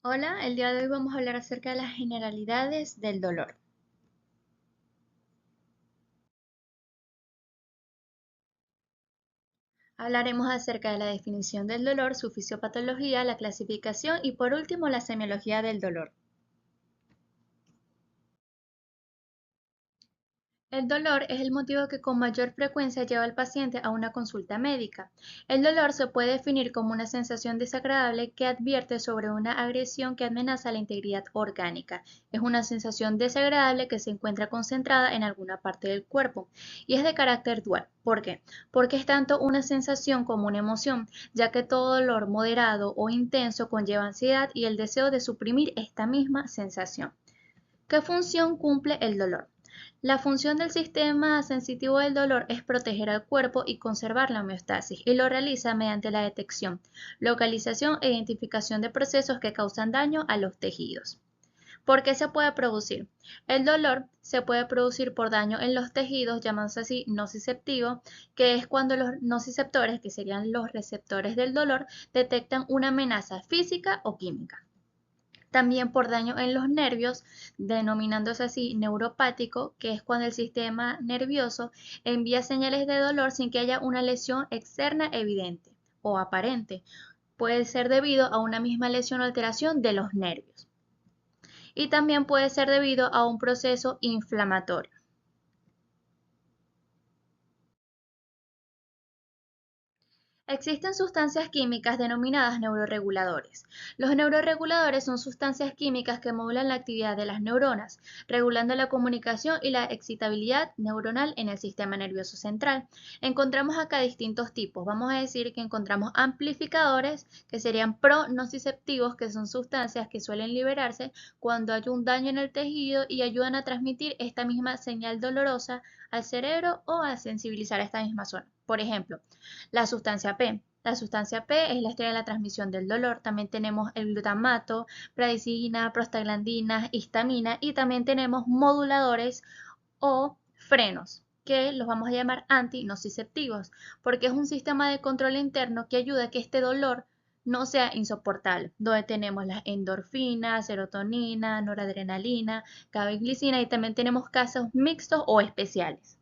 Hola, el día de hoy vamos a hablar acerca de las generalidades del dolor. Hablaremos acerca de la definición del dolor, su fisiopatología, la clasificación y por último la semiología del dolor. El dolor es el motivo que con mayor frecuencia lleva al paciente a una consulta médica. El dolor se puede definir como una sensación desagradable que advierte sobre una agresión que amenaza la integridad orgánica. Es una sensación desagradable que se encuentra concentrada en alguna parte del cuerpo y es de carácter dual. ¿Por qué? Porque es tanto una sensación como una emoción, ya que todo dolor moderado o intenso conlleva ansiedad y el deseo de suprimir esta misma sensación. ¿Qué función cumple el dolor? La función del sistema sensitivo del dolor es proteger al cuerpo y conservar la homeostasis, y lo realiza mediante la detección, localización e identificación de procesos que causan daño a los tejidos. ¿Por qué se puede producir? El dolor se puede producir por daño en los tejidos, llamándose así nociceptivo, que es cuando los nociceptores, que serían los receptores del dolor, detectan una amenaza física o química. También por daño en los nervios, denominándose así neuropático, que es cuando el sistema nervioso envía señales de dolor sin que haya una lesión externa evidente o aparente. Puede ser debido a una misma lesión o alteración de los nervios. Y también puede ser debido a un proceso inflamatorio. Existen sustancias químicas denominadas neuroreguladores. Los neuroreguladores son sustancias químicas que modulan la actividad de las neuronas, regulando la comunicación y la excitabilidad neuronal en el sistema nervioso central. Encontramos acá distintos tipos. Vamos a decir que encontramos amplificadores, que serían pronociceptivos, que son sustancias que suelen liberarse cuando hay un daño en el tejido y ayudan a transmitir esta misma señal dolorosa al cerebro o a sensibilizar esta misma zona. Por ejemplo, la sustancia P. La sustancia P es la estrella de la transmisión del dolor. También tenemos el glutamato, pradicina, prostaglandinas, histamina y también tenemos moduladores o frenos, que los vamos a llamar antinociceptivos, porque es un sistema de control interno que ayuda a que este dolor no sea insoportable, donde tenemos las endorfinas, serotonina, noradrenalina, gabapentina y también tenemos casos mixtos o especiales.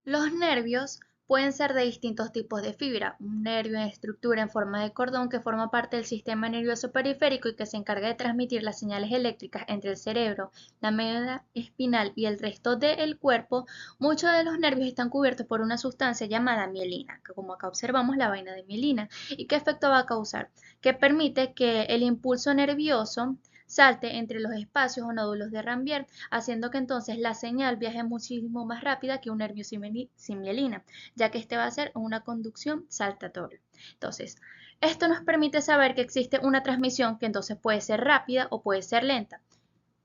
Los nervios pueden ser de distintos tipos de fibra. Un nervio en estructura en forma de cordón que forma parte del sistema nervioso periférico y que se encarga de transmitir las señales eléctricas entre el cerebro, la médula espinal y el resto del cuerpo. Muchos de los nervios están cubiertos por una sustancia llamada mielina, que como acá observamos la vaina de mielina. ¿Y qué efecto va a causar? Que permite que el impulso nervioso salte entre los espacios o nódulos de Ranvier, haciendo que entonces la señal viaje muchísimo más rápida que un nervio sin mielina, ya que este va a ser una conducción saltatoria. Entonces, esto nos permite saber que existe una transmisión que entonces puede ser rápida o puede ser lenta.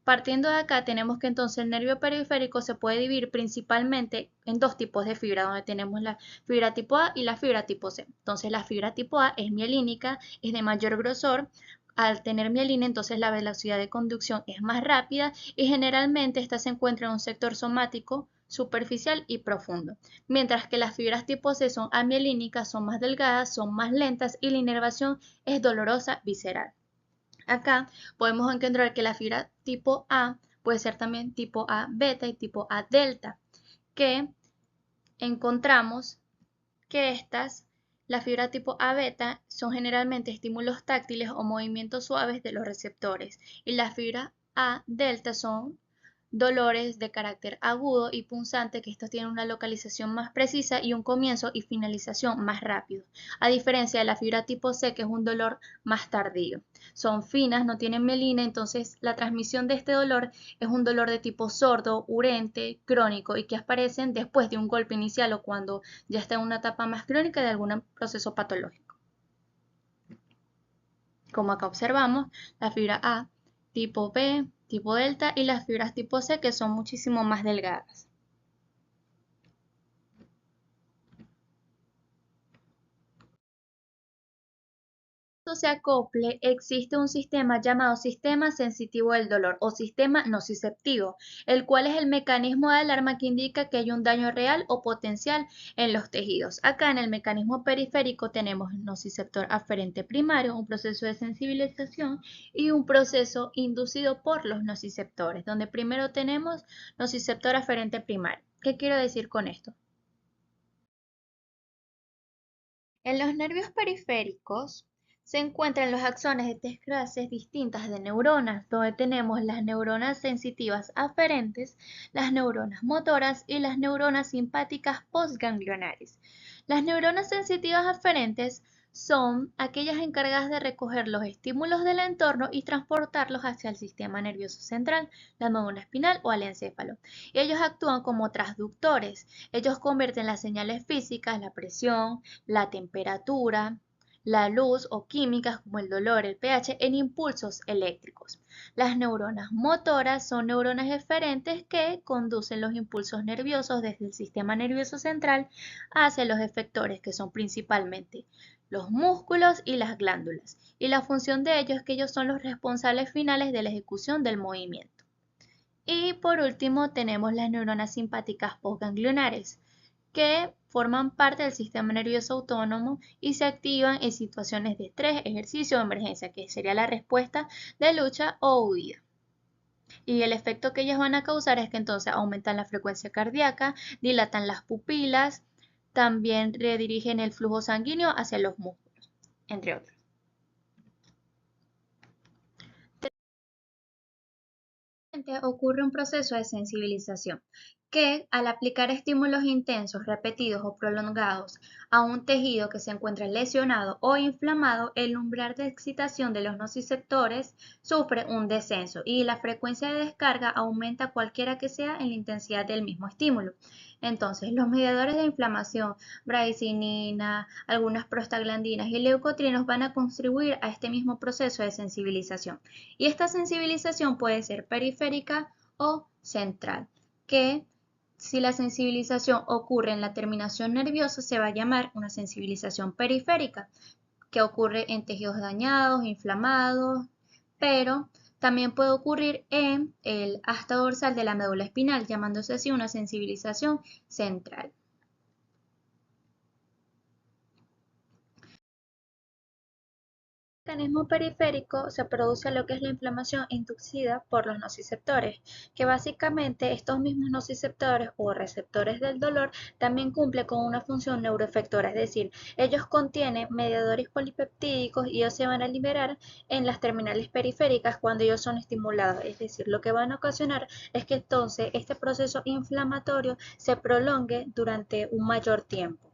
Partiendo de acá, tenemos que entonces el nervio periférico se puede dividir principalmente en dos tipos de fibra, donde tenemos la fibra tipo A y la fibra tipo C. Entonces la fibra tipo A es mielínica, es de mayor grosor. Al tener mielina, entonces la velocidad de conducción es más rápida y generalmente esta se encuentra en un sector somático superficial y profundo, mientras que las fibras tipo C son amielínicas, son más delgadas, son más lentas y la inervación es dolorosa visceral. Acá podemos encontrar que la fibra tipo A puede ser también tipo A beta y tipo A delta, que encontramos que la fibra tipo A beta, son generalmente estímulos táctiles o movimientos suaves de los receptores, y la fibra A delta son dolores de carácter agudo y punzante, que estos tienen una localización más precisa y un comienzo y finalización más rápido, a diferencia de la fibra tipo C, que es un dolor más tardío. Son finas, no tienen melina, entonces la transmisión de este dolor es un dolor de tipo sordo, urente, crónico y que aparecen después de un golpe inicial o cuando ya está en una etapa más crónica de algún proceso patológico. Como acá observamos, la fibra A tipo B, tipo delta y las fibras tipo C, que son muchísimo más delgadas. Se acople, existe un sistema llamado sistema sensitivo del dolor o sistema nociceptivo, el cual es el mecanismo de alarma que indica que hay un daño real o potencial en los tejidos. Acá en el mecanismo periférico tenemos nociceptor aferente primario, un proceso de sensibilización y un proceso inducido por los nociceptores, donde primero tenemos nociceptor aferente primario. ¿Qué quiero decir con esto? En los nervios periféricos se encuentran los axones de tres clases distintas de neuronas, donde tenemos las neuronas sensitivas aferentes, las neuronas motoras y las neuronas simpáticas postganglionares. Las neuronas sensitivas aferentes son aquellas encargadas de recoger los estímulos del entorno y transportarlos hacia el sistema nervioso central, la médula espinal o al encéfalo. Ellos actúan como transductores. Ellos convierten las señales físicas, la presión, la temperatura, la luz o químicas como el dolor, el pH, en impulsos eléctricos. Las neuronas motoras son neuronas eferentes que conducen los impulsos nerviosos desde el sistema nervioso central hacia los efectores, que son principalmente los músculos y las glándulas. Y la función de ellos es que ellos son los responsables finales de la ejecución del movimiento. Y por último tenemos las neuronas simpáticas postganglionares, que forman parte del sistema nervioso autónomo y se activan en situaciones de estrés, ejercicio o emergencia, que sería la respuesta de lucha o huida. Y el efecto que ellas van a causar es que entonces aumentan la frecuencia cardíaca, dilatan las pupilas, también redirigen el flujo sanguíneo hacia los músculos, entre otros. Ocurre un proceso de sensibilización que, al aplicar estímulos intensos, repetidos o prolongados a un tejido que se encuentra lesionado o inflamado, el umbral de excitación de los nociceptores sufre un descenso y la frecuencia de descarga aumenta cualquiera que sea en la intensidad del mismo estímulo. Entonces, los mediadores de inflamación, bradicinina, algunas prostaglandinas y leucotrienos van a contribuir a este mismo proceso de sensibilización. Y esta sensibilización puede ser periférica o central, que si la sensibilización ocurre en la terminación nerviosa se va a llamar una sensibilización periférica, que ocurre en tejidos dañados, inflamados, pero también puede ocurrir en el asta dorsal de la médula espinal, llamándose así una sensibilización central. El mecanismo periférico se produce lo que es la inflamación inducida por los nociceptores, que básicamente estos mismos nociceptores o receptores del dolor también cumplen con una función neuroefectora, es decir, ellos contienen mediadores polipeptídicos y ellos se van a liberar en las terminales periféricas cuando ellos son estimulados, es decir, lo que van a ocasionar es que entonces este proceso inflamatorio se prolongue durante un mayor tiempo.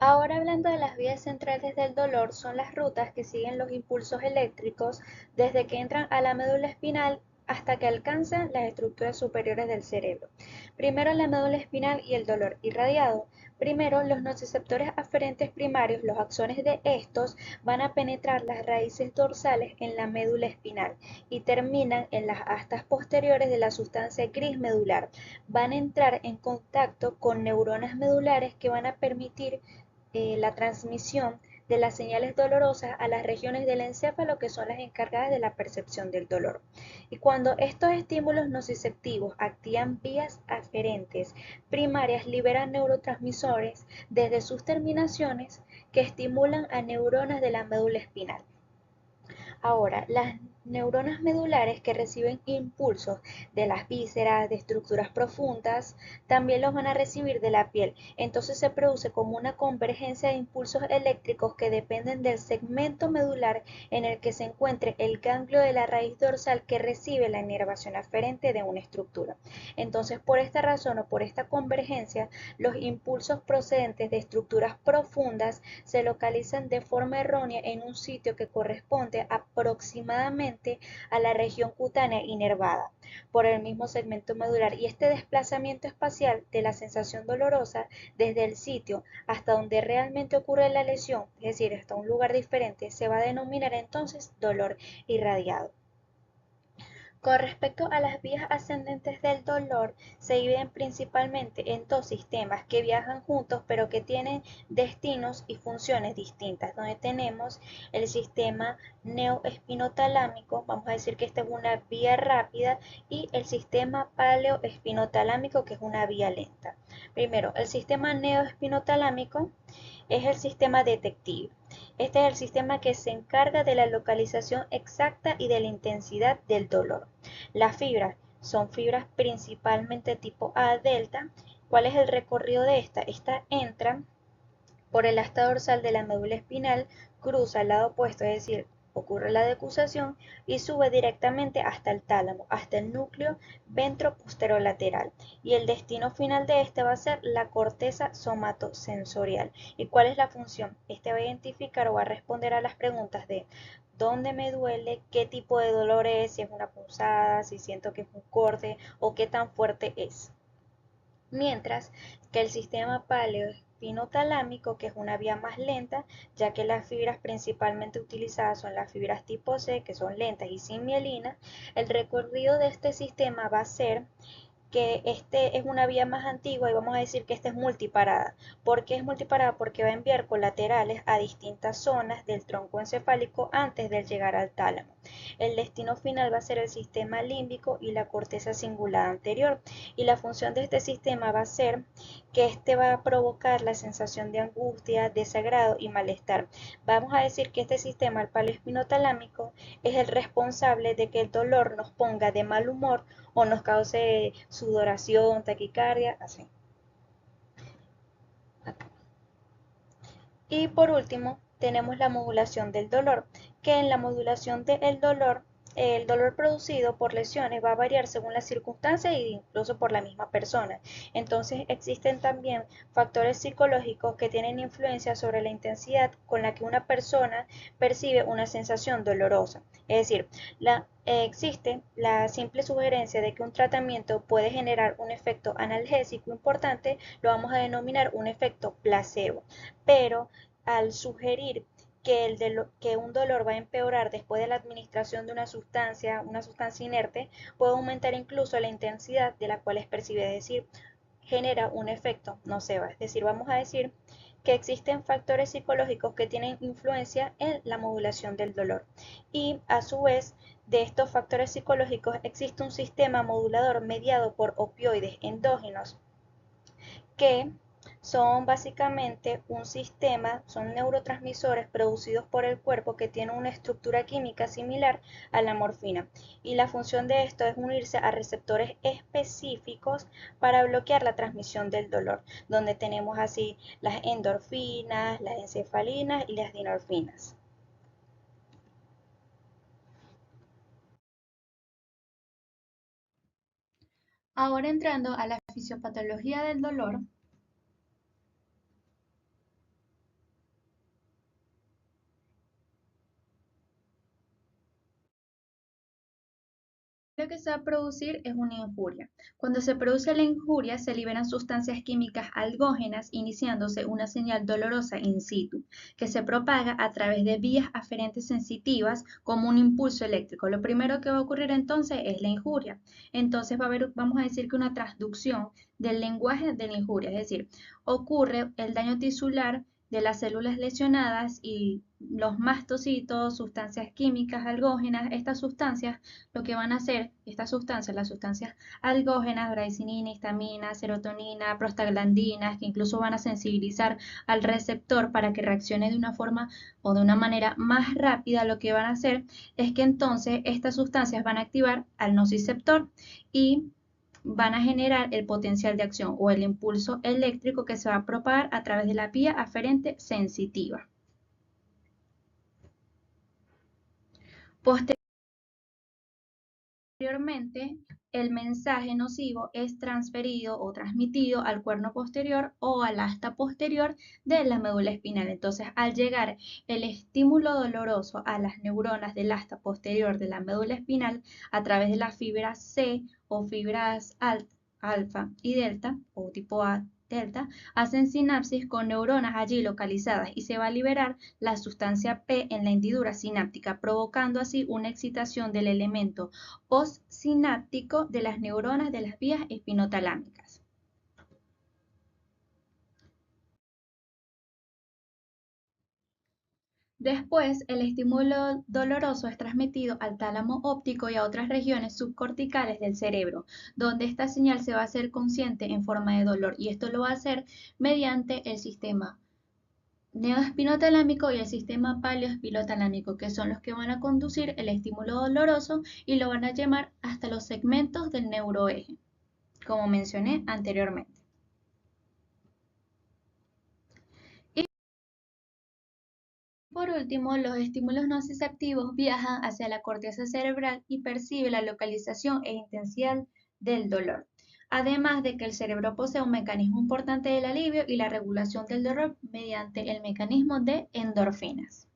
Ahora hablando de las vías centrales del dolor, son las rutas que siguen los impulsos eléctricos desde que entran a la médula espinal hasta que alcanzan las estructuras superiores del cerebro. Primero la médula espinal y el dolor irradiado. Primero, los nociceptores aferentes primarios, los axones de estos, van a penetrar las raíces dorsales en la médula espinal y terminan en las astas posteriores de la sustancia gris medular. Van a entrar en contacto con neuronas medulares que van a permitir la transmisión de las señales dolorosas a las regiones del encéfalo que son las encargadas de la percepción del dolor. Y cuando estos estímulos nociceptivos activan vías aferentes primarias, liberan neurotransmisores desde sus terminaciones que estimulan a neuronas de la médula espinal. Ahora, las neuronas medulares que reciben impulsos de las vísceras, de estructuras profundas, también los van a recibir de la piel. Entonces se produce como una convergencia de impulsos eléctricos que dependen del segmento medular en el que se encuentre el ganglio de la raíz dorsal que recibe la inervación aferente de una estructura. Entonces, por esta razón o por esta convergencia, los impulsos procedentes de estructuras profundas se localizan de forma errónea en un sitio que corresponde aproximadamente a la región cutánea inervada por el mismo segmento medular, y este desplazamiento espacial de la sensación dolorosa desde el sitio hasta donde realmente ocurre la lesión, es decir, hasta un lugar diferente, se va a denominar entonces dolor irradiado. Con respecto a las vías ascendentes del dolor, se dividen principalmente en dos sistemas que viajan juntos pero que tienen destinos y funciones distintas, donde tenemos el sistema neoespinotalámico, vamos a decir que esta es una vía rápida, y el sistema paleoespinotalámico, que es una vía lenta. Primero, el sistema neoespinotalámico es el sistema detective. Este es el sistema que se encarga de la localización exacta y de la intensidad del dolor. Las fibras son fibras principalmente tipo A delta. ¿Cuál es el recorrido de esta? Esta entra por el asta dorsal de la médula espinal, cruza al lado opuesto, es decir, ocurre la decusación y sube directamente hasta el tálamo, hasta el núcleo ventroposterolateral. Y el destino final de este va a ser la corteza somatosensorial. ¿Y cuál es la función? Este va a identificar o va a responder a las preguntas de dónde me duele, qué tipo de dolor es, si es una punzada, si siento que es un corte o qué tan fuerte es. Mientras que el sistema paleoespinotalámico, que es una vía más lenta, ya que las fibras principalmente utilizadas son las fibras tipo C, que son lentas y sin mielina, el recorrido de este sistema va a ser que este es una vía más antigua y vamos a decir que esta es multiparada. ¿Por qué es multiparada? Porque va a enviar colaterales a distintas zonas del tronco encefálico antes de llegar al tálamo. El destino final va a ser el sistema límbico y la corteza cingulada anterior. Y la función de este sistema va a ser que este va a provocar la sensación de angustia, desagrado y malestar. Vamos a decir que este sistema, el paleoespinotalámico, es el responsable de que el dolor nos ponga de mal humor o nos cause sudoración, taquicardia, así. Y por último, tenemos la modulación del dolor, que en la modulación del dolor, el dolor producido por lesiones va a variar según las circunstancias e incluso por la misma persona. Entonces existen también factores psicológicos que tienen influencia sobre la intensidad con la que una persona percibe una sensación dolorosa. Es decir, existe la simple sugerencia de que un tratamiento puede generar un efecto analgésico importante, lo vamos a denominar un efecto placebo. Pero al sugerir que un dolor va a empeorar después de la administración de una sustancia inerte, puede aumentar incluso la intensidad de la cual es percibida, es decir, genera un efecto nocebo. Es decir, vamos a decir que existen factores psicológicos que tienen influencia en la modulación del dolor. Y a su vez, de estos factores psicológicos existe un sistema modulador mediado por opioides endógenos que son básicamente un sistema, son neurotransmisores producidos por el cuerpo que tienen una estructura química similar a la morfina. Y la función de esto es unirse a receptores específicos para bloquear la transmisión del dolor, donde tenemos así las endorfinas, las encefalinas y las dinorfinas. Ahora entrando a la fisiopatología del dolor, lo que se va a producir es una injuria. Cuando se produce la injuria, se liberan sustancias químicas algógenas, iniciándose una señal dolorosa in situ, que se propaga a través de vías aferentes sensitivas como un impulso eléctrico. Lo primero que va a ocurrir entonces es la injuria. Entonces va a haber, vamos a decir que una transducción del lenguaje de la injuria, es decir, ocurre el daño tisular de las células lesionadas y los mastocitos, sustancias químicas algógenas, estas sustancias lo que van a hacer estas sustancias, las sustancias algógenas, bradycinina, histamina, serotonina, prostaglandinas, que incluso van a sensibilizar al receptor para que reaccione de una forma o de una manera más rápida, lo que van a hacer es que entonces estas sustancias van a activar al nociceptor y van a generar el potencial de acción o el impulso eléctrico que se va a propagar a través de la vía aferente sensitiva. Posteriormente, el mensaje nocivo es transferido o transmitido al cuerno posterior o al asta posterior de la médula espinal. Entonces, al llegar el estímulo doloroso a las neuronas del asta posterior de la médula espinal a través de las fibras C o fibras alfa y delta o tipo A delta, hacen sinapsis con neuronas allí localizadas y se va a liberar la sustancia P en la hendidura sináptica, provocando así una excitación del elemento postsináptico de las neuronas de las vías espinotalámicas. Después, el estímulo doloroso es transmitido al tálamo óptico y a otras regiones subcorticales del cerebro, donde esta señal se va a hacer consciente en forma de dolor, y esto lo va a hacer mediante el sistema neoespinotalámico y el sistema paleoespinotalámico, que son los que van a conducir el estímulo doloroso y lo van a llamar hasta los segmentos del neuroeje, como mencioné anteriormente. Por último, los estímulos nociceptivos viajan hacia la corteza cerebral y perciben la localización e intensidad del dolor. Además de que el cerebro posee un mecanismo importante del alivio y la regulación del dolor mediante el mecanismo de endorfinas.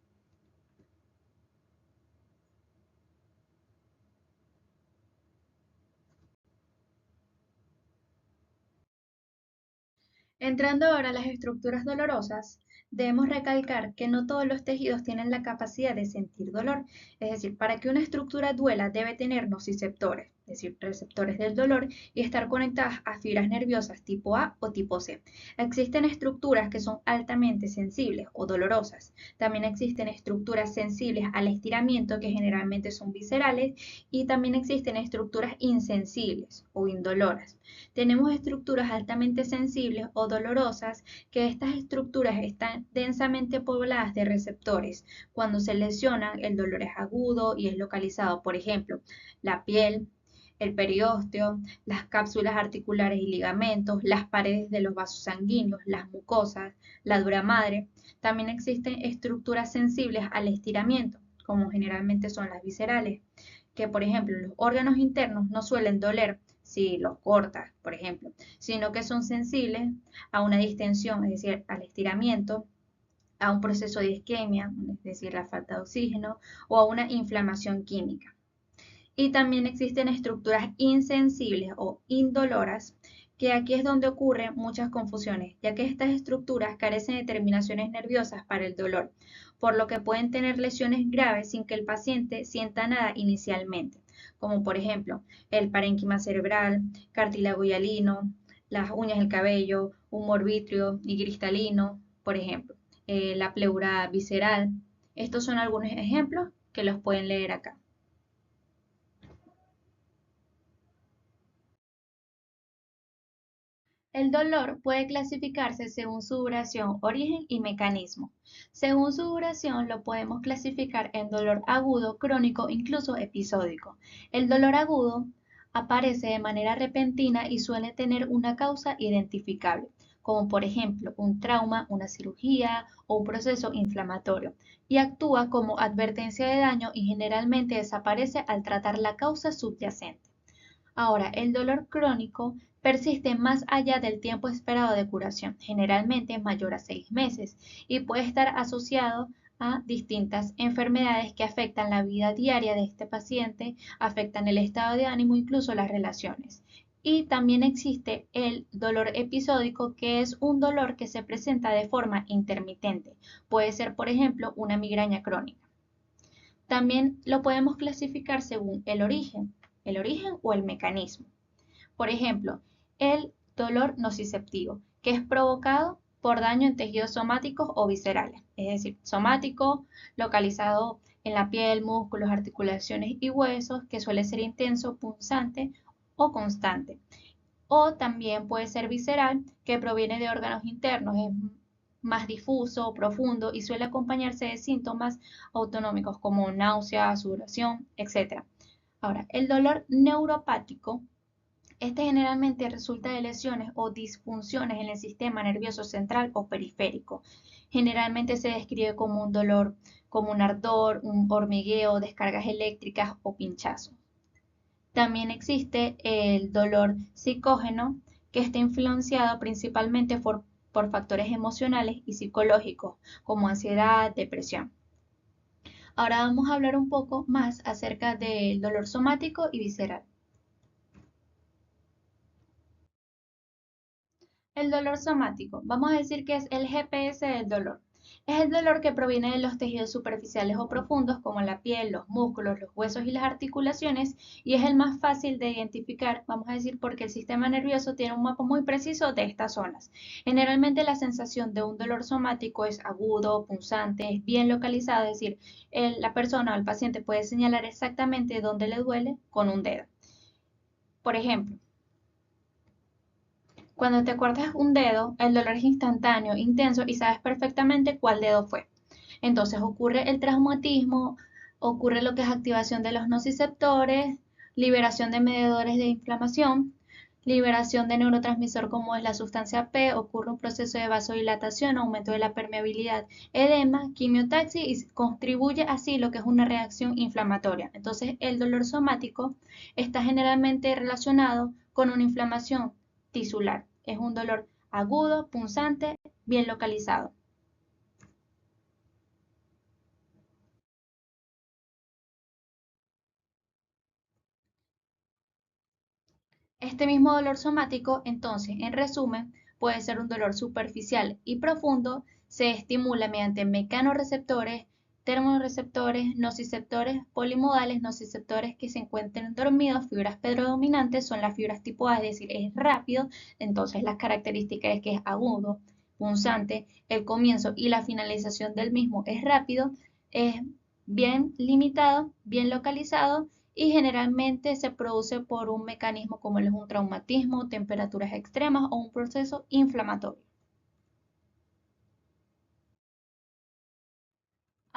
Entrando ahora a las estructuras dolorosas, debemos recalcar que no todos los tejidos tienen la capacidad de sentir dolor. Es decir, para que una estructura duela debe tener nociceptores, es decir, receptores del dolor, y estar conectadas a fibras nerviosas tipo A o tipo C. Existen estructuras que son altamente sensibles o dolorosas. También existen estructuras sensibles al estiramiento, que generalmente son viscerales, y también existen estructuras insensibles o indoloras. Tenemos estructuras altamente sensibles o dolorosas, que estas estructuras están densamente pobladas de receptores. Cuando se lesionan, el dolor es agudo y es localizado, por ejemplo, la piel, el periósteo, las cápsulas articulares y ligamentos, las paredes de los vasos sanguíneos, las mucosas, la dura madre. También existen estructuras sensibles al estiramiento, como generalmente son las viscerales, que por ejemplo los órganos internos no suelen doler si los cortas, por ejemplo, sino que son sensibles a una distensión, es decir, al estiramiento, a un proceso de isquemia, es decir, la falta de oxígeno, o a una inflamación química. Y también existen estructuras insensibles o indoloras, que aquí es donde ocurren muchas confusiones, ya que estas estructuras carecen de terminaciones nerviosas para el dolor, por lo que pueden tener lesiones graves sin que el paciente sienta nada inicialmente, como por ejemplo el parénquima cerebral, cartílago hialino, las uñas del cabello, humor vítreo y cristalino, por ejemplo, la pleura visceral. Estos son algunos ejemplos que los pueden leer acá. El dolor puede clasificarse según su duración, origen y mecanismo. Según su duración, lo podemos clasificar en dolor agudo, crónico, incluso episódico. El dolor agudo aparece de manera repentina y suele tener una causa identificable, como por ejemplo un trauma, una cirugía o un proceso inflamatorio, y actúa como advertencia de daño y generalmente desaparece al tratar la causa subyacente. Ahora, el dolor crónico persiste más allá del tiempo esperado de curación, generalmente mayor a 6 meses, y puede estar asociado a distintas enfermedades que afectan la vida diaria de este paciente, afectan el estado de ánimo, incluso las relaciones. Y también existe el dolor episódico, que es un dolor que se presenta de forma intermitente. Puede ser, por ejemplo, una migraña crónica. También lo podemos clasificar según el origen o el mecanismo. Por ejemplo, el dolor nociceptivo, que es provocado por daño en tejidos somáticos o viscerales, es decir, somático, localizado en la piel, músculos, articulaciones y huesos, que suele ser intenso, punzante o constante. O también puede ser visceral, que proviene de órganos internos, es más difuso, profundo y suele acompañarse de síntomas autonómicos como náusea, sudoración, etc. Ahora, el dolor neuropático, este generalmente resulta de lesiones o disfunciones en el sistema nervioso central o periférico. Generalmente se describe como un dolor, como un ardor, un hormigueo, descargas eléctricas o pinchazos. También existe el dolor psicógeno, que está influenciado principalmente por factores emocionales y psicológicos, como ansiedad, depresión. Ahora vamos a hablar un poco más acerca del dolor somático y visceral. El dolor somático, vamos a decir que es el GPS del dolor. Es el dolor que proviene de los tejidos superficiales o profundos como la piel, los músculos, los huesos y las articulaciones y es el más fácil de identificar, vamos a decir, porque el sistema nervioso tiene un mapa muy preciso de estas zonas. Generalmente la sensación de un dolor somático es agudo, punzante, es bien localizado, es decir, la persona o el paciente puede señalar exactamente dónde le duele con un dedo. Por ejemplo, cuando te cortas un dedo, el dolor es instantáneo, intenso y sabes perfectamente cuál dedo fue. Entonces ocurre el traumatismo, ocurre lo que es activación de los nociceptores, liberación de mediadores de inflamación, liberación de neurotransmisor como es la sustancia P, ocurre un proceso de vasodilatación, aumento de la permeabilidad, edema, quimiotaxis y contribuye así lo que es una reacción inflamatoria. Entonces el dolor somático está generalmente relacionado con una inflamación tisular. Es un dolor agudo, punzante, bien localizado. Este mismo dolor somático, entonces, en resumen, puede ser un dolor superficial y profundo, se estimula mediante mecanorreceptores, termorreceptores, nociceptores polimodales, nociceptores que se encuentren dormidos, fibras predominantes son las fibras tipo A, es decir, es rápido, entonces las características es que es agudo, punzante, el comienzo y la finalización del mismo es rápido, es bien limitado, bien localizado y generalmente se produce por un mecanismo como es un traumatismo, temperaturas extremas o un proceso inflamatorio.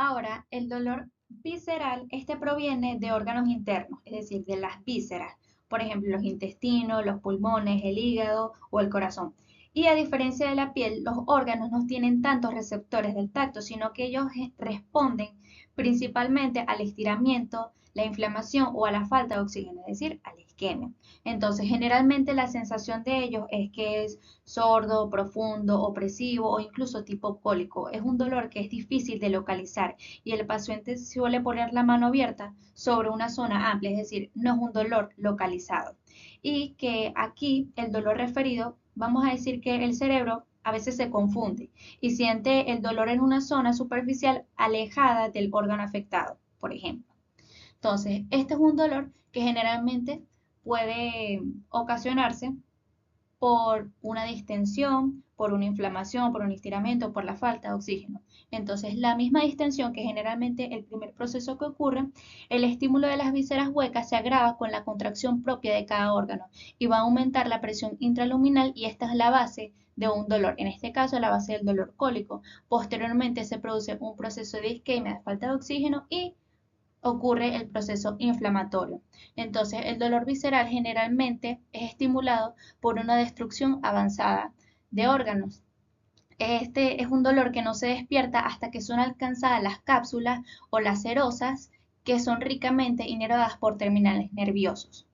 Ahora, el dolor visceral, este proviene de órganos internos, es decir, de las vísceras, por ejemplo, los intestinos, los pulmones, el hígado o el corazón. Y a diferencia de la piel, los órganos no tienen tantos receptores del tacto, sino que ellos responden principalmente al estiramiento, la inflamación o a la falta de oxígeno, es decir, a la isquemia. Entonces, generalmente la sensación de ellos es que es sordo, profundo, opresivo o incluso tipo cólico. Es un dolor que es difícil de localizar y el paciente suele poner la mano abierta sobre una zona amplia, es decir, no es un dolor localizado. Y que aquí el dolor referido, vamos a decir que el cerebro a veces se confunde y siente el dolor en una zona superficial alejada del órgano afectado, por ejemplo. Entonces, este es un dolor que generalmente puede ocasionarse por una distensión, por una inflamación, por un estiramiento, por la falta de oxígeno. Entonces, la misma distensión que generalmente el primer proceso que ocurre, el estímulo de las vísceras huecas se agrava con la contracción propia de cada órgano y va a aumentar la presión intraluminal y esta es la base de un dolor, en este caso la base del dolor cólico. Posteriormente se produce un proceso de isquemia, de falta de oxígeno y ocurre el proceso inflamatorio. Entonces, el dolor visceral generalmente es estimulado por una destrucción avanzada de órganos. Este es un dolor que no se despierta hasta que son alcanzadas las cápsulas o las serosas que son ricamente inervadas por terminales nerviosos.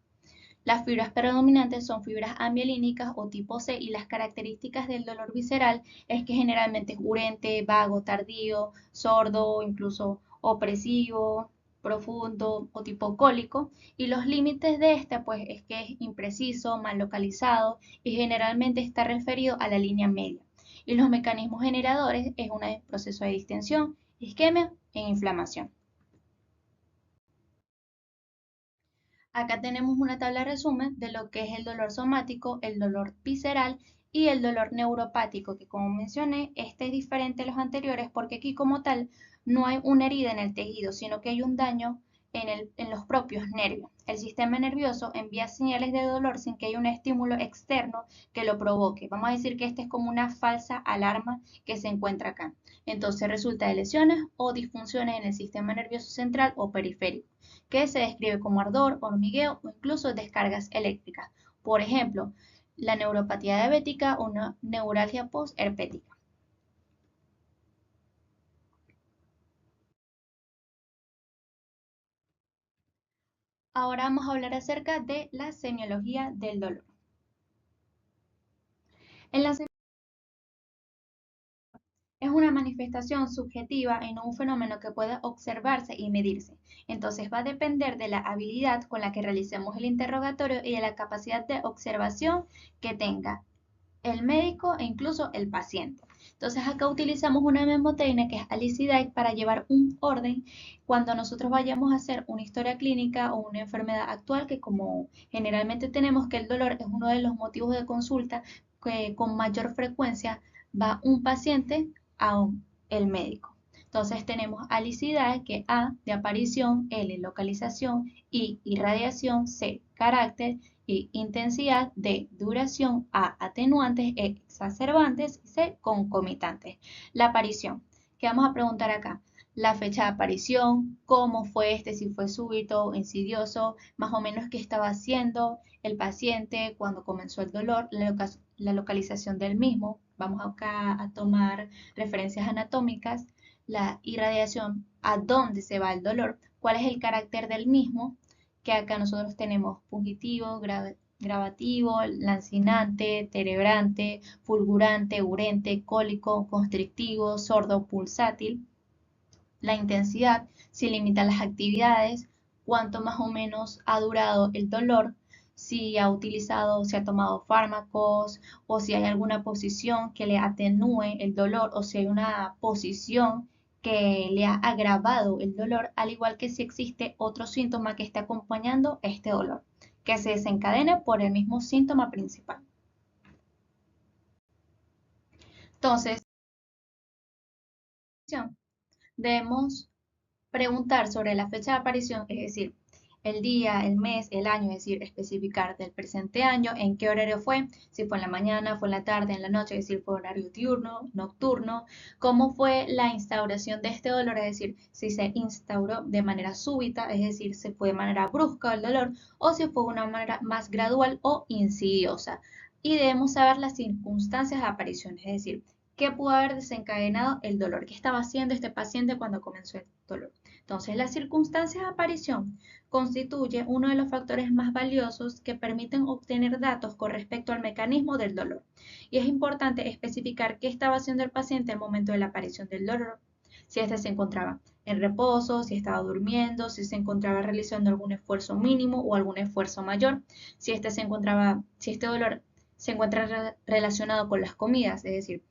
Las fibras predominantes son fibras amielínicas o tipo C y las características del dolor visceral es que generalmente es urente, vago, tardío, sordo, incluso opresivo, profundo o tipo cólico y los límites de este pues es que es impreciso, mal localizado y generalmente está referido a la línea media. Y los mecanismos generadores es un proceso de distensión, isquemia e inflamación. Acá tenemos una tabla de resumen de lo que es el dolor somático, el dolor visceral y el dolor neuropático, que como mencioné, este es diferente a los anteriores porque aquí como tal no hay una herida en el tejido, sino que hay un daño en los propios nervios. El sistema nervioso envía señales de dolor sin que haya un estímulo externo que lo provoque. Vamos a decir que esta es como una falsa alarma que se encuentra acá. Entonces resulta de lesiones o disfunciones en el sistema nervioso central o periférico que se describe como ardor, hormigueo o incluso descargas eléctricas. Por ejemplo, la neuropatía diabética o una neuralgia postherpética. Ahora vamos a hablar acerca de la semiología del dolor. En la es una manifestación subjetiva y no un fenómeno que pueda observarse y medirse. Entonces va a depender de la habilidad con la que realicemos el interrogatorio y de la capacidad de observación que tenga el médico e incluso el paciente. Entonces acá utilizamos una mnemotecnia que es Alicidite para llevar un orden cuando nosotros vayamos a hacer una historia clínica o una enfermedad actual que como generalmente tenemos que el dolor es uno de los motivos de consulta que con mayor frecuencia va un paciente a el médico. Entonces tenemos alicidad, que A de aparición, L localización, I irradiación, C carácter y intensidad, D duración, A atenuantes, E exacerbantes, C concomitantes. La aparición. ¿Qué vamos a preguntar acá? La fecha de aparición, cómo fue si fue súbito o insidioso, más o menos qué estaba haciendo el paciente cuando comenzó el dolor, la localización del mismo. Vamos acá a tomar referencias anatómicas, la irradiación, a dónde se va el dolor, cuál es el carácter del mismo, que acá nosotros tenemos fugitivo, gravativo, lancinante, terebrante, fulgurante, urente, cólico, constrictivo, sordo, pulsátil. La intensidad, si limita las actividades, cuánto más o menos ha durado el dolor, si ha utilizado, si ha tomado fármacos o si hay alguna posición que le atenúe el dolor o si hay una posición que le ha agravado el dolor, al igual que si existe otro síntoma que esté acompañando este dolor, que se desencadene por el mismo síntoma principal. Entonces, debemos preguntar sobre la fecha de aparición, es decir, el día, el mes, el año, es decir, especificar del presente año, en qué horario fue, si fue en la mañana, fue en la tarde, en la noche, es decir, fue horario diurno, nocturno, cómo fue la instauración de este dolor, es decir, si se instauró de manera súbita, es decir, se fue de manera brusca el dolor, o si fue de una manera más gradual o insidiosa. Y debemos saber las circunstancias de aparición, es decir, qué pudo haber desencadenado el dolor, qué estaba haciendo este paciente cuando comenzó el dolor. Entonces, las circunstancias de aparición constituye uno de los factores más valiosos que permiten obtener datos con respecto al mecanismo del dolor. Y es importante especificar qué estaba haciendo el paciente al momento de la aparición del dolor, si éste se encontraba en reposo, si estaba durmiendo, si se encontraba realizando algún esfuerzo mínimo o algún esfuerzo mayor, si este dolor se encuentra relacionado con las comidas, es decir,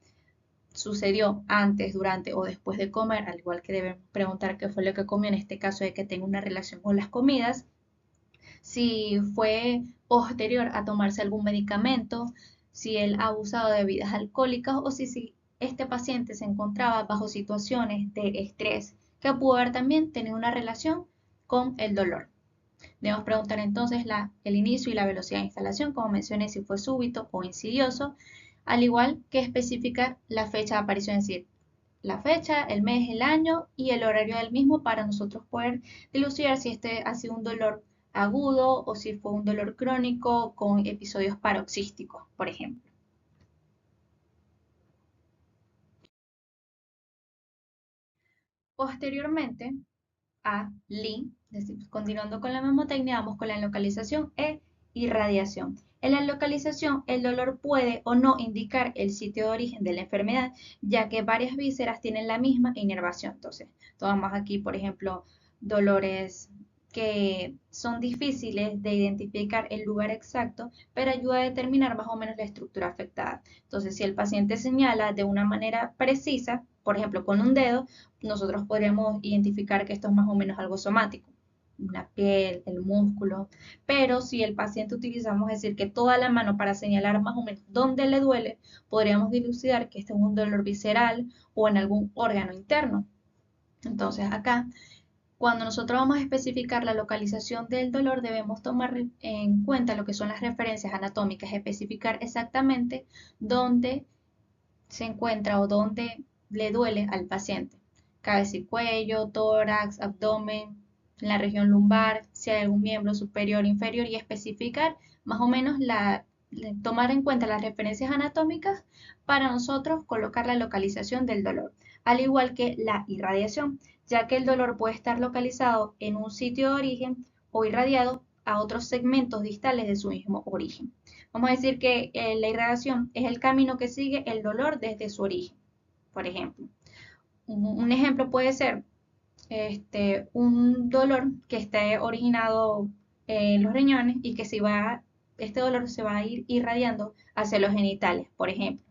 sucedió antes, durante o después de comer, al igual que deben preguntar qué fue lo que comió en este caso de que tenga una relación con las comidas, si fue posterior a tomarse algún medicamento, si él ha abusado de bebidas alcohólicas o si este paciente se encontraba bajo situaciones de estrés que pudo haber también tenido una relación con el dolor. Debemos preguntar entonces el inicio y la velocidad de instalación, como mencioné, si fue súbito o insidioso, al igual que especificar la fecha de aparición, es decir, la fecha, el mes, el año y el horario del mismo para nosotros poder dilucidar si este ha sido un dolor agudo o si fue un dolor crónico con episodios paroxísticos, por ejemplo. Posteriormente, a Li, continuando con la memotecnia, vamos con la localización e irradiación. En la localización, el dolor puede o no indicar el sitio de origen de la enfermedad, ya que varias vísceras tienen la misma inervación. Entonces, tomamos aquí, por ejemplo, dolores que son difíciles de identificar el lugar exacto, pero ayuda a determinar más o menos la estructura afectada. Entonces, si el paciente señala de una manera precisa, por ejemplo, con un dedo, nosotros podríamos identificar que esto es más o menos algo somático, la piel, el músculo, pero si el paciente utilizamos decir que toda la mano para señalar más o menos dónde le duele, podríamos dilucidar que este es un dolor visceral o en algún órgano interno. Entonces acá, cuando nosotros vamos a especificar la localización del dolor, debemos tomar en cuenta lo que son las referencias anatómicas, especificar exactamente dónde se encuentra o dónde le duele al paciente. Cabeza y cuello, tórax, abdomen, en la región lumbar, si hay algún miembro superior o inferior y especificar más o menos tomar en cuenta las referencias anatómicas para nosotros colocar la localización del dolor, al igual que la irradiación, ya que el dolor puede estar localizado en un sitio de origen o irradiado a otros segmentos distales de su mismo origen. Vamos a decir que la irradiación es el camino que sigue el dolor desde su origen, por ejemplo. Un ejemplo puede ser un dolor que esté originado en los riñones y que se va este dolor se va a ir irradiando hacia los genitales, por ejemplo.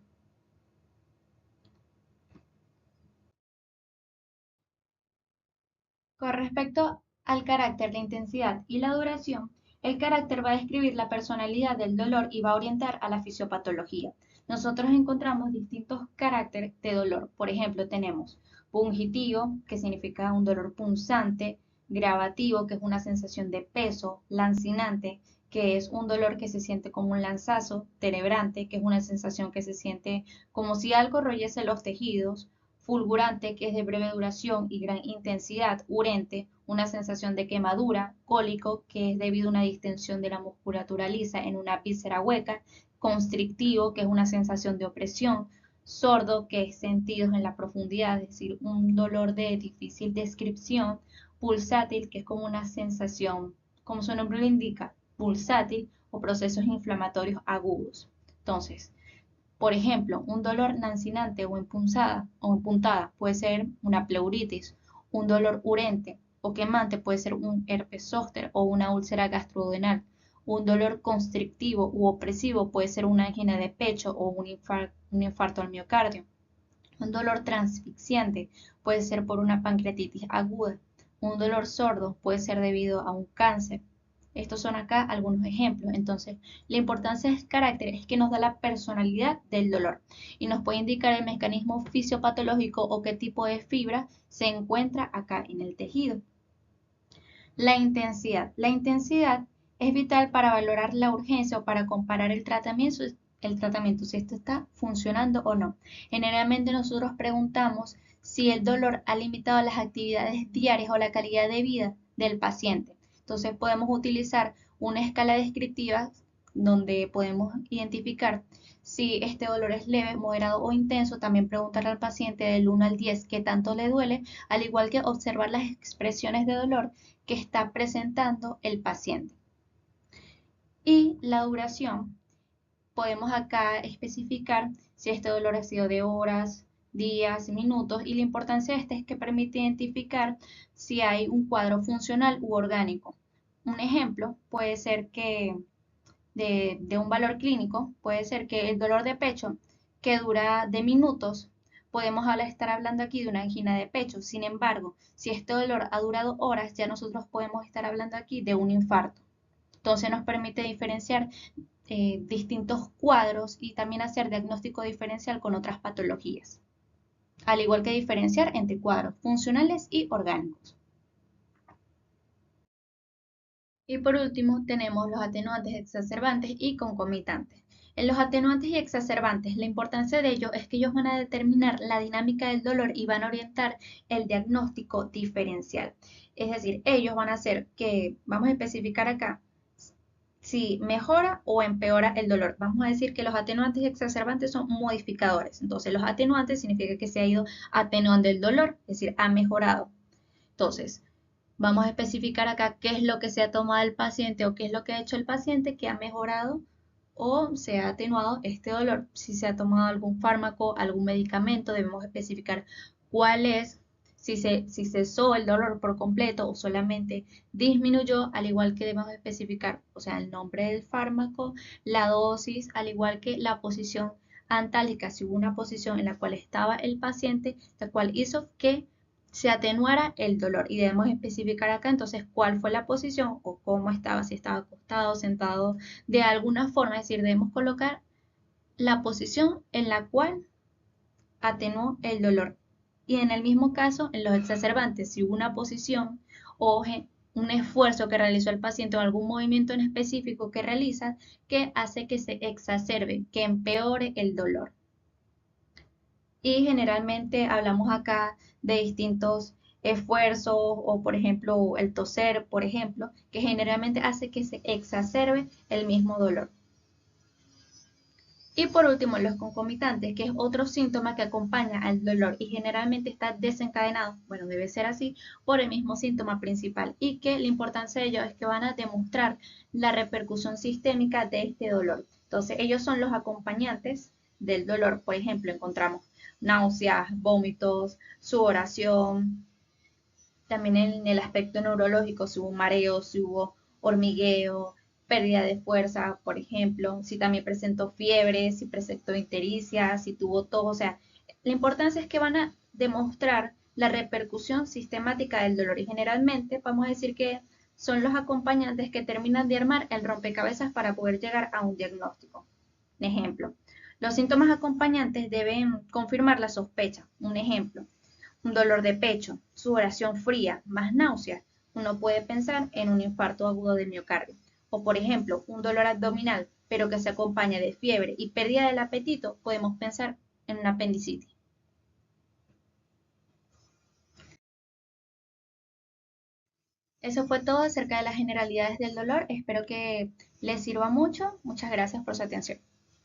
Con respecto al carácter, la intensidad y la duración, el carácter va a describir la personalidad del dolor y va a orientar a la fisiopatología. Nosotros encontramos distintos caracteres de dolor. Por ejemplo, tenemos pungitivo, que significa un dolor punzante, gravativo, que es una sensación de peso, lancinante, que es un dolor que se siente como un lanzazo, terebrante, que es una sensación que se siente como si algo royese los tejidos, fulgurante, que es de breve duración y gran intensidad, urente, una sensación de quemadura, cólico, que es debido a una distensión de la musculatura lisa en una víscera hueca, constrictivo, que es una sensación de opresión, sordo, que es sentidos en la profundidad, es decir, un dolor de difícil descripción, pulsátil, que es como una sensación, como su nombre lo indica, pulsátil o procesos inflamatorios agudos. Entonces, por ejemplo, un dolor lancinante o empuntada puede ser una pleuritis, un dolor urente o quemante puede ser un herpes zóster o una úlcera gastroduodenal. Un dolor constrictivo u opresivo puede ser una angina de pecho o un infarto al miocardio. Un dolor transfixiante puede ser por una pancreatitis aguda. Un dolor sordo puede ser debido a un cáncer. Estos son acá algunos ejemplos. Entonces, la importancia del carácter es que nos da la personalidad del dolor y nos puede indicar el mecanismo fisiopatológico o qué tipo de fibra se encuentra acá en el tejido. La intensidad. La intensidad es vital para valorar la urgencia o para comparar el tratamiento, si esto está funcionando o no. Generalmente nosotros preguntamos si el dolor ha limitado las actividades diarias o la calidad de vida del paciente. Entonces podemos utilizar una escala descriptiva donde podemos identificar si este dolor es leve, moderado o intenso. También preguntar al paciente del 1 al 10 qué tanto le duele, al igual que observar las expresiones de dolor que está presentando el paciente. Y la duración, podemos acá especificar si este dolor ha sido de horas, días, minutos, y la importancia de este es que permite identificar si hay un cuadro funcional u orgánico. Un ejemplo puede ser que de un valor clínico, puede ser que el dolor de pecho que dura de minutos, podemos estar hablando aquí de una angina de pecho. Sin embargo, si este dolor ha durado horas, ya nosotros podemos estar hablando aquí de un infarto. Entonces nos permite diferenciar distintos cuadros y también hacer diagnóstico diferencial con otras patologías, al igual que diferenciar entre cuadros funcionales y orgánicos. Y por último, tenemos los atenuantes exacerbantes y concomitantes. En los atenuantes y exacerbantes, la importancia de ellos es que ellos van a determinar la dinámica del dolor y van a orientar el diagnóstico diferencial. Es decir, ellos van a hacer que, vamos a especificar acá, si mejora o empeora el dolor. Vamos a decir que los atenuantes y exacerbantes son modificadores. Entonces, los atenuantes significa que se ha ido atenuando el dolor, es decir, ha mejorado. Entonces, vamos a especificar acá qué es lo que se ha tomado el paciente o qué es lo que ha hecho el paciente que ha mejorado o se ha atenuado este dolor. Si se ha tomado algún fármaco, algún medicamento, debemos especificar cuál es, si cesó el dolor por completo o solamente disminuyó, al igual que debemos especificar, o sea, el nombre del fármaco, la dosis, al igual que la posición antálgica, si hubo una posición en la cual estaba el paciente, la cual hizo que se atenuara el dolor y debemos especificar acá entonces cuál fue la posición o cómo estaba, si estaba acostado, sentado, de alguna forma, es decir, debemos colocar la posición en la cual atenuó el dolor. Y en el mismo caso, en los exacerbantes, si hubo una posición o un esfuerzo que realizó el paciente o algún movimiento en específico que realiza que hace que se exacerbe, que empeore el dolor. Y generalmente hablamos acá de distintos esfuerzos o por ejemplo el toser, por ejemplo, que generalmente hace que se exacerbe el mismo dolor. Y por último, los concomitantes, que es otro síntoma que acompaña al dolor y generalmente está desencadenado, bueno, debe ser así, por el mismo síntoma principal y que la importancia de ellos es que van a demostrar la repercusión sistémica de este dolor. Entonces, ellos son los acompañantes del dolor. Por ejemplo, encontramos náuseas, vómitos, sudoración, también en el aspecto neurológico, si hubo mareo, si hubo hormigueo, pérdida de fuerza, por ejemplo, si también presentó fiebre, si presentó ictericia, si tuvo tos, o sea, la importancia es que van a demostrar la repercusión sistemática del dolor y generalmente vamos a decir que son los acompañantes que terminan de armar el rompecabezas para poder llegar a un diagnóstico. Un ejemplo, los síntomas acompañantes deben confirmar la sospecha. Un ejemplo, un dolor de pecho, sudoración fría, más náuseas. Uno puede pensar en un infarto agudo del miocardio. O por ejemplo, un dolor abdominal, pero que se acompaña de fiebre y pérdida del apetito, podemos pensar en una apendicitis. Eso fue todo acerca de las generalidades del dolor. Espero que les sirva mucho. Muchas gracias por su atención.